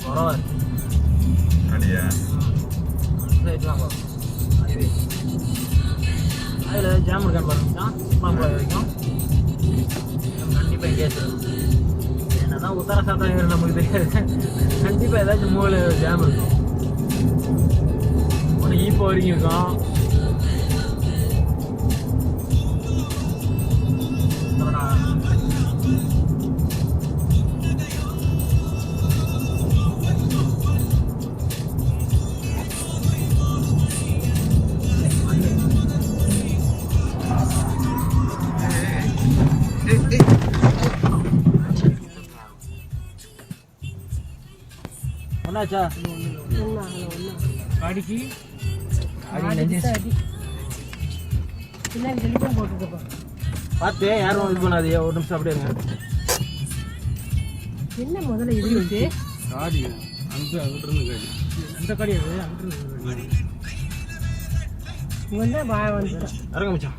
பரவாயில்ல. அப்படியா? அதில் ஜாம் இருக்கான்னு பாருங்க வரைக்கும் கண்டிப்பாக எங்கேயாச்சும் இருக்கும். என்னதான் உத்தர சாப்பிட்றாங்க நமக்கு தெரியாது. கண்டிப்பாக ஏதாச்சும் மூளை ஜாம் இருக்கும். ஒன்று ஈப்போ வரைக்கும் இருக்கும். ஒன்னாச்சா அடிக்கி பார்த்து யாரும் இது பண்ணாது. ஒரு நிமிஷம் அப்படியே இருங்க. என்ன முதல்ல இது வந்து காடி அந்த அங்கிட்டிருந்து காடி இந்த காடி அது அங்கிட்டு இவன் தான் வந்துட்டான். இறங்க மச்சான்.